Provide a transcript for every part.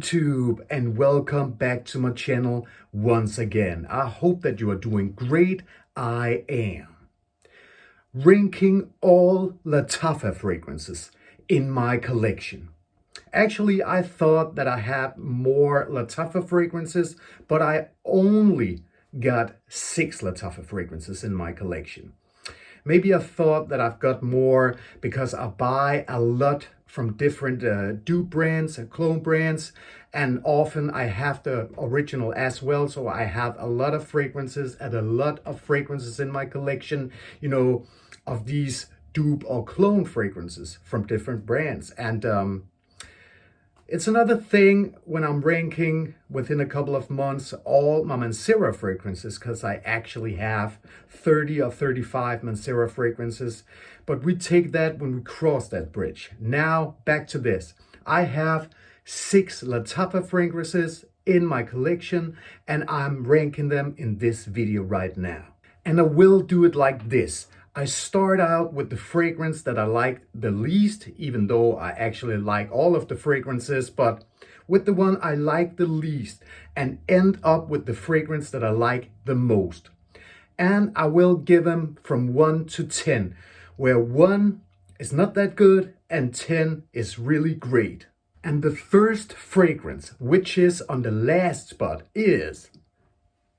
YouTube, and welcome back to my channel once again. I hope that you are doing great. I am. Ranking all Lattafa fragrances in my collection. Actually, I thought that I had more Lattafa fragrances, but I only got 6 Lattafa fragrances in my collection. Maybe I thought that I've got more because I buy a lot from different dupe brands and clone brands, and often I have the original as well. So I have a lot of fragrances and a lot of fragrances in my collection, of these dupe or clone fragrances from different brands. And it's another thing when I'm ranking within a couple of months all my Mancera fragrances, because I actually have 30 or 35 Mancera fragrances. But we take that when we cross that bridge. Now back to this. I have 6 Lattafa fragrances in my collection, and I'm ranking them in this video right now. And I will do it like this. I start out with the fragrance that I like the least, even though I actually like all of the fragrances, but with the one I like the least, and end up with the fragrance that I like the most. And I will give them from 1 to 10, where 1 is not that good and 10 is really great. And the first fragrance, which is on the last spot, is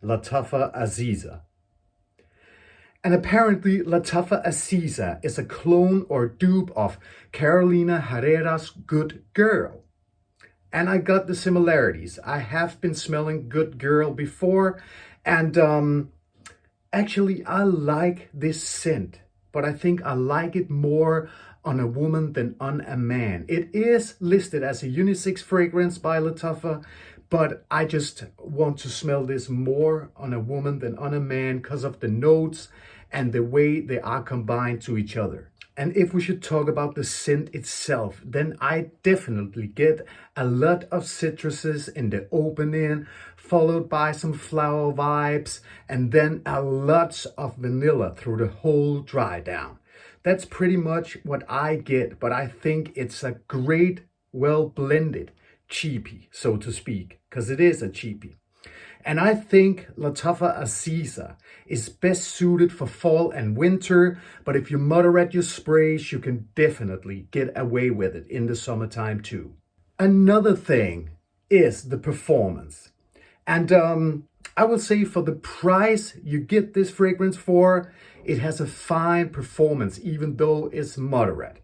Lattafa Azeezah. And apparently Lattafa Azeezah is a clone or dupe of Carolina Herrera's Good Girl. And I got the similarities. I have been smelling Good Girl before, and actually I like this scent, but I think I like it more on a woman than on a man. It is listed as a unisex fragrance by Lattafa, but I just want to smell this more on a woman than on a man because of the notes and the way they are combined to each other. And if we should talk about the scent itself, then I definitely get a lot of citruses in the opening, followed by some flower vibes, and then a lot of vanilla through the whole dry down. That's pretty much what I get, but I think it's a great, well blended cheapie, so to speak, because it is a cheapie. And I think Lattafa Azeezah is best suited for fall and winter, but if you moderate your sprays, you can definitely get away with it in the summertime too. Another thing is the performance. And I will say for the price you get this fragrance for, it has a fine performance, even though it's moderate.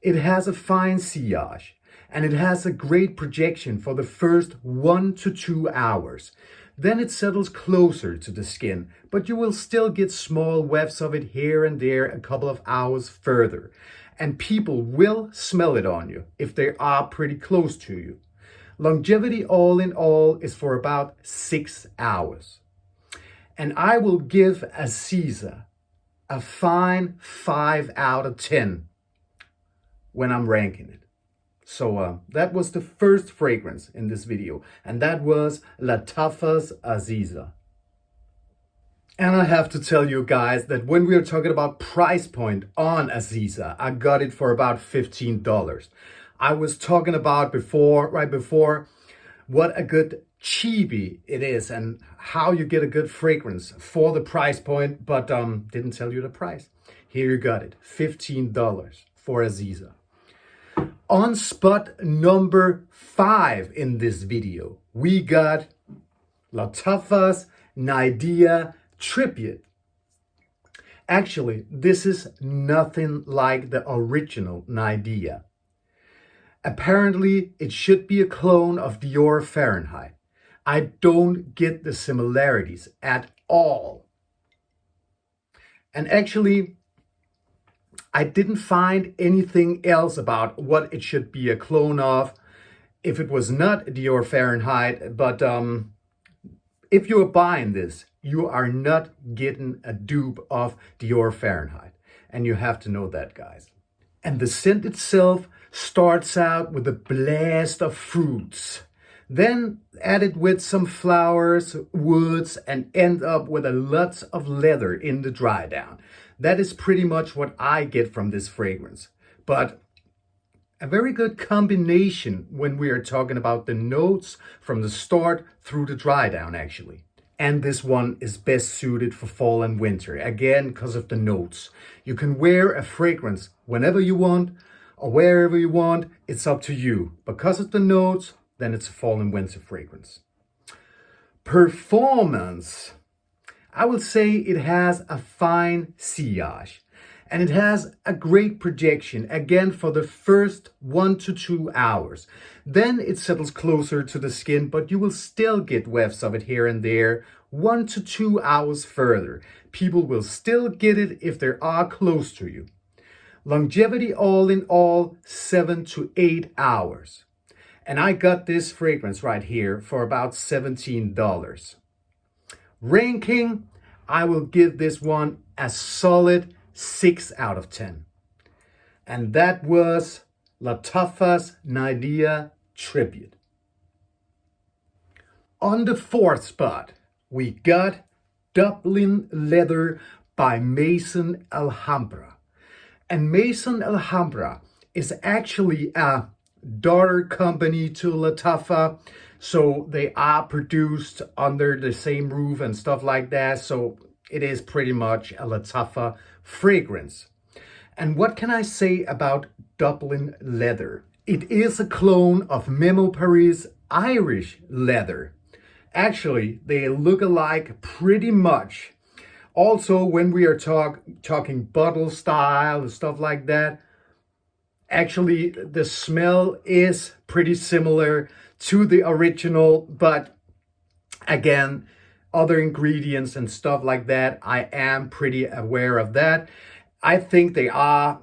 It has a fine sillage, and it has a great projection for the first 1 to 2 hours. Then it settles closer to the skin, but you will still get small wefts of it here and there a couple of hours further. And people will smell it on you if they are pretty close to you. Longevity all in all is for about 6 hours. And I will give Azeezah a fine 5 out of 10 when I'm ranking it. So that was the first fragrance in this video, and that was Lattafa Azeezah. And I have to tell you guys that when we are talking about price point on Azeezah, I got it for about $15. I was talking about right before, what a good cheapie it is and how you get a good fragrance for the price point, but didn't tell you the price. Here you got it, $15 for Azeezah. On spot number 5 in this video, we got Lattafa's Najdia Tribute. Actually, this is nothing like the original Najdia. Apparently, it should be a clone of Dior Fahrenheit. I don't get the similarities at all. And actually, I didn't find anything else about what it should be a clone of if it was not Dior Fahrenheit. But if you are buying this, you are not getting a dupe of Dior Fahrenheit. And you have to know that, guys. And the scent itself starts out with a blast of fruits. Then added with some flowers, woods, and end up with a lot of leather in the dry down. That is pretty much what I get from this fragrance. But A very good combination when we are talking about the notes from the start through the dry down actually. And this one is best suited for fall and winter, again, because of the notes. You can wear a fragrance whenever you want or wherever you want. It's up to you. Because of the notes, then it's a fall and winter fragrance. Performance. I will say it has a fine sillage. And it has a great projection, again, for the first 1 to 2 hours. Then it settles closer to the skin, but you will still get whiffs of it here and there. 1 to 2 hours further. People will still get it if they are close to you. Longevity all in all, 7 to 8 hours. And I got this fragrance right here for about $17. Ranking, I will give this one a solid 6 out of 10. And that was Lattafa's Najdia Tribute. On the fourth spot, we got Dublin Leather by Maison Alhambra. And Maison Alhambra is actually a daughter company to Lattafa. So they are produced under the same roof and stuff like that. So it is pretty much a Lattafa fragrance. And what can I say about Dublin Leather? It is a clone of Memo Paris Irish leather. Actually, they look alike pretty much. Also, when we are talking bottle style and stuff like that, actually the smell is pretty similar to the original, but again, other ingredients and stuff like that, I am pretty aware of that. I think they are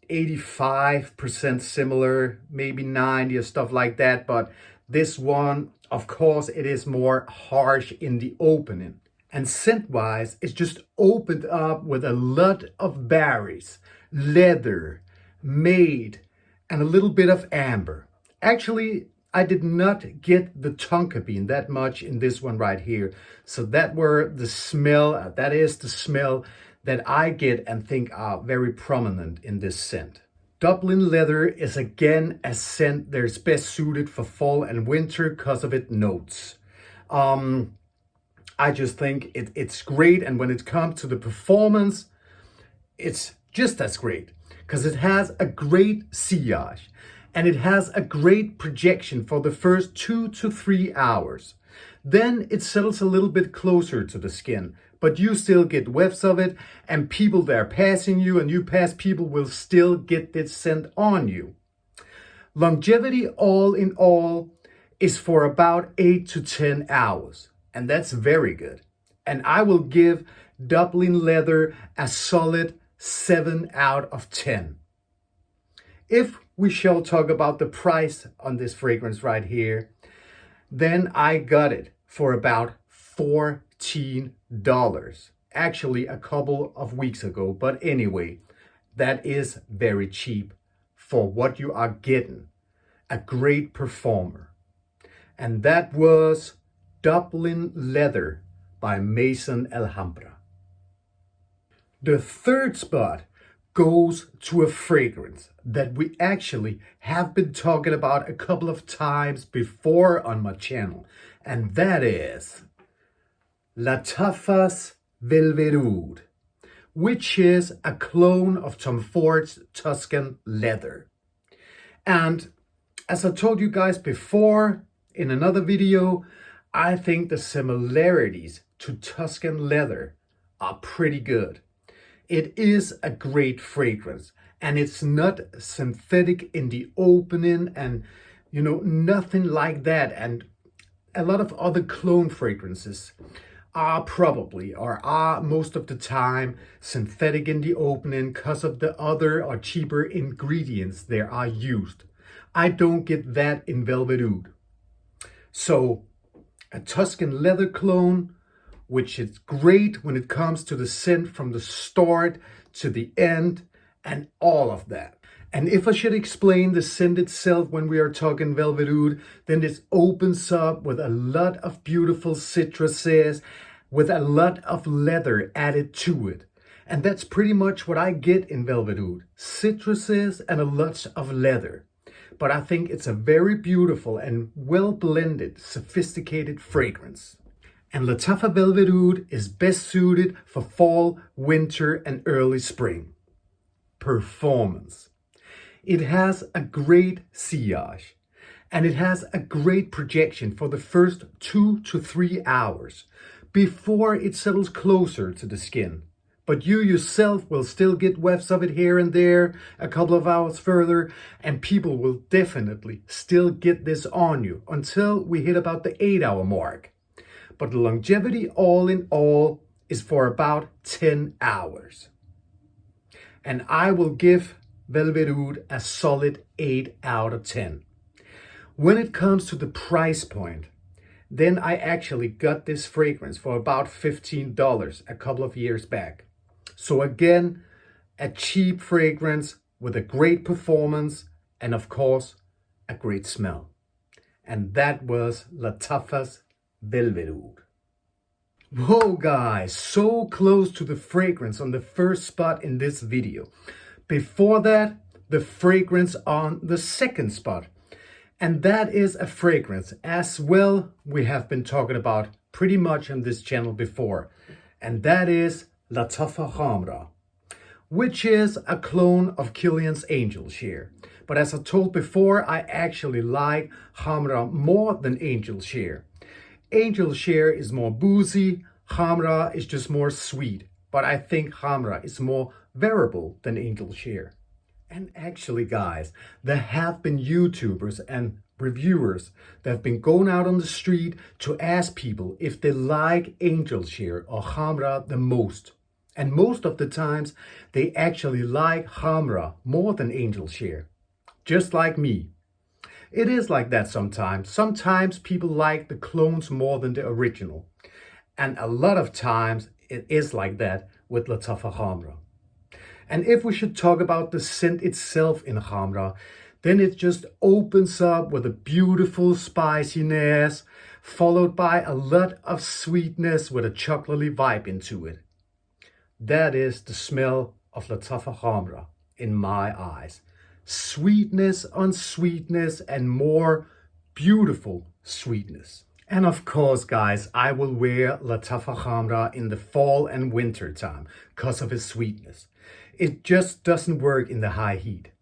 85% similar, maybe 90 or stuff like that. But this one, of course, it is more harsh in the opening. And scent-wise, it's just opened up with a lot of berries, leather, made, and a little bit of amber. Actually, I did not get the tonka bean that much in this one right here. So that is the smell that I get and think are very prominent in this scent. Dublin Leather is again a scent that is best suited for fall and winter because of its notes. I just think it's great, and when it comes to the performance, it's just as great because it has a great sillage. And it has a great projection for the first 2 to 3 hours. Then it settles a little bit closer to the skin, but you still get whiffs of it, and people that are passing you and you pass people will still get this scent on you. Longevity all in all is for about 8 to 10 hours, and that's very good. And I will give Dublin Leather a solid 7 out of 10. If we shall talk about the price on this fragrance right here, then I got it for about $14. Actually, a couple of weeks ago. But anyway, that is very cheap for what you are getting. A great performer. And that was Dublin Leather by Maison Alhambra. The third spot goes to a fragrance that we actually have been talking about a couple of times before on my channel, and that is Lattafa's Velvet Oud, which is a clone of Tom Ford's Tuscan Leather. And as I told you guys before in another video, I think the similarities to Tuscan Leather are pretty good. It is a great fragrance, and it's not synthetic in the opening and, nothing like that. And a lot of other clone fragrances are most of the time synthetic in the opening because of the other or cheaper ingredients there are used. I don't get that in Velvet Oud. So a Tuscan Leather clone, which is great when it comes to the scent from the start to the end and all of that. And if I should explain the scent itself when we are talking Velvet Oud, then this opens up with a lot of beautiful citruses, with a lot of leather added to it. And that's pretty much what I get in Velvet Oud. Citruses and a lot of leather. but I think it's a very beautiful and well-blended, sophisticated fragrance. And Lattafa Velvet Oud is best suited for fall, winter, and early spring. Performance. It has a great sillage, and it has a great projection for the first 2 to 3 hours before it settles closer to the skin. But you yourself will still get whiffs of it here and there a couple of hours further, and people will definitely still get this on you until we hit about the 8-hour mark. But the longevity all in all is for about 10 hours. And I will give Velvet Oud a solid 8 out of 10. When it comes to the price point, then I actually got this fragrance for about $15 a couple of years back. So again, a cheap fragrance with a great performance and of course, a great smell. And that was Lattafa's Velvet Oud. Whoa guys, so close to the fragrance on the first spot in this video. Before that, the fragrance on the second spot. And that is a fragrance as well we have been talking about pretty much on this channel before. And that is Lattafa Khamrah, which is a clone of Kilian's Angel Share. But as I told before, I actually like Khamrah more than Angel Share. Angel Share is more boozy, Khamrah is just more sweet. But I think Khamrah is more variable than Angel Share. And actually guys, there have been YouTubers and reviewers that have been going out on the street to ask people if they like Angel Share or Khamrah the most. And most of the times, they actually like Khamrah more than Angel Share. Just like me. It is like that sometimes. Sometimes people like the clones more than the original. And a lot of times, it is like that with Lattafa Khamrah. And if we should talk about the scent itself in Khamrah, then it just opens up with a beautiful spiciness, followed by a lot of sweetness with a chocolatey vibe into it. That is the smell of Lattafa Khamrah in my eyes. Sweetness on sweetness and more beautiful sweetness. And of course, guys, I will wear Lattafa Khamrah in the fall and winter time because of its sweetness. It just doesn't work in the high heat.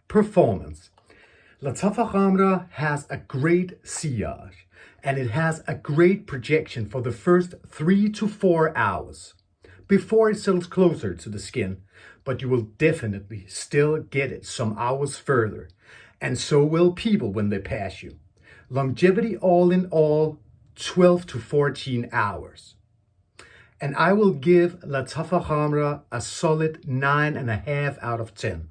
Performance. Lattafa Khamrah has a great sillage and it has a great projection for the first 3 to 4 hours before it settles closer to the skin, but you will definitely still get it some hours further, and so will people when they pass you. Longevity all in all, 12 to 14 hours. And I will give Lattafa Khamrah a solid 9.5 out of 10.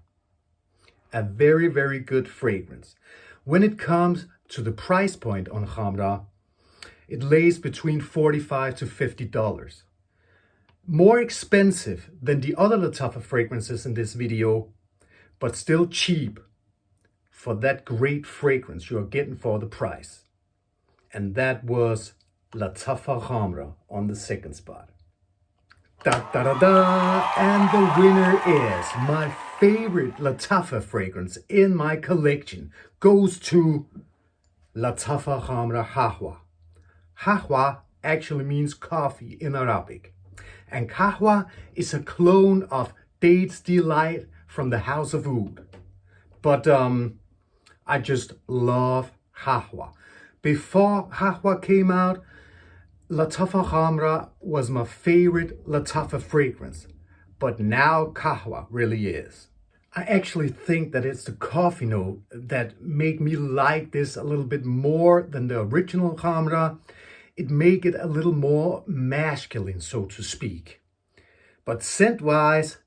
A very, very good fragrance. When it comes to the price point on Khamrah, it lays between $45 to $50. More expensive than the other Lattafa fragrances in this video, but still cheap for that great fragrance you're getting for the price. And that was Lattafa Khamrah on the second spot. Da da da da! And the winner is my favorite Lattafa fragrance in my collection goes to Lattafa Qahwa. Qahwa actually means coffee in Arabic. And Qahwa is a clone of Dates Delight from the House of Oud. But I just love Qahwa. Before Qahwa came out, Lattafa Khamrah was my favorite Lattafa fragrance. But now Qahwa really is. I actually think that it's the coffee note that made me like this a little bit more than the original Khamrah. It make it a little more masculine, so to speak. But scent-wise,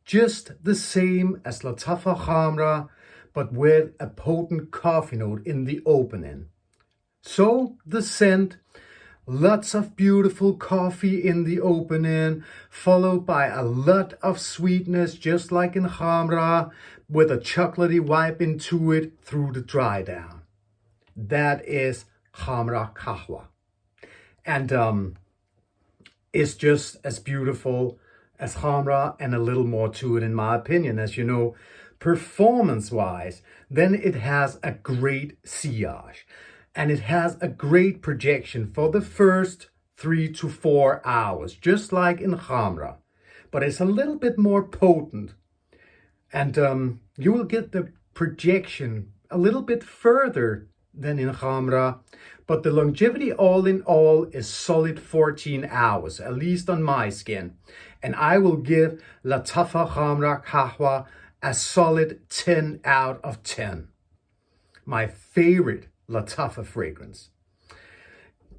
just the same as Lattafa Khamrah, but with a potent coffee note in the opening. So the scent, lots of beautiful coffee in the opening, followed by a lot of sweetness, just like in Khamrah, with a chocolatey vibe into it through the dry down. That is Khamrah Qahwa. And it's just as beautiful as Khamrah and a little more to it in my opinion. As you know, Performance-wise, then it has a great sillage and it has a great projection for the first 3 to 4 hours, just like in Khamrah. But it's a little bit more potent, and you will get the projection a little bit further than in Khamrah, but the longevity all in all is solid 14 hours, at least on my skin. And I will give Lattafa Khamrah a solid 10 out of 10. My favorite Lattafa fragrance.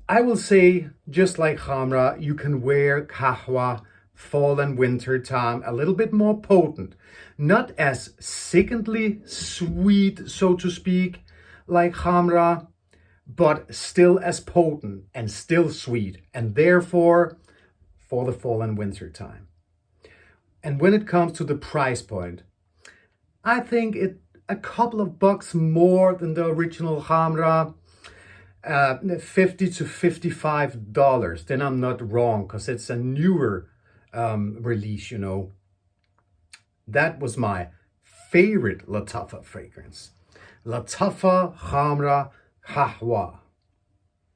I will say, just like Khamrah, you can wear Qahwa fall and winter time, a little bit more potent. Not as sickeningly sweet, so to speak, like Khamrah, but still as potent and still sweet, and therefore for the fall and winter time. And when it comes to the price point, I think it a couple of bucks more than the original Khamrah, $50 to $55. Then I'm not wrong, because it's a newer release, you know. That was my favorite Lattafa fragrance. Lattafa Khamrah.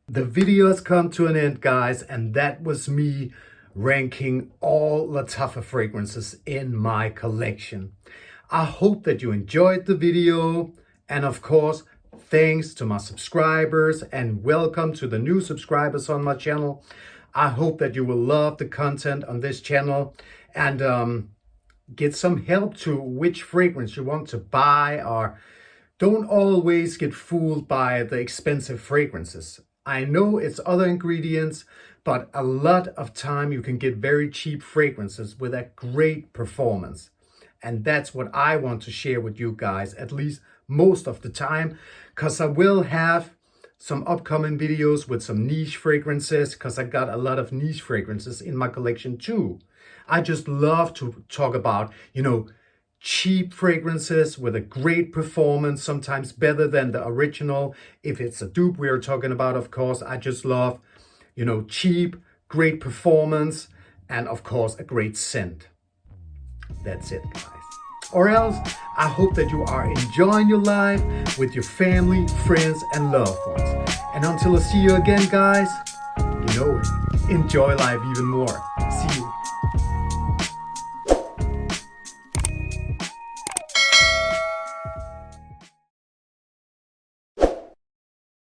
The video has come to an end, guys, and that was me ranking all Lattafa fragrances in my collection. I hope that you enjoyed the video, and of course, thanks to my subscribers and welcome to the new subscribers on my channel. I hope that you will love the content on this channel and get some help to which fragrance you want to buy, or don't always get fooled by the expensive fragrances. I know it's other ingredients, but a lot of time you can get very cheap fragrances with a great performance. And that's what I want to share with you guys, at least most of the time, because I will have some upcoming videos with some niche fragrances, because I got a lot of niche fragrances in my collection too. I just love to talk about, you know, cheap fragrances with a great performance, sometimes better than the original. If it's a dupe we are talking about, of course, I just love, you know, cheap, great performance, and of course, a great scent. That's it, guys. Or else, I hope that you are enjoying your life with your family, friends, and loved ones. And until I see you again, guys, you know, enjoy life even more.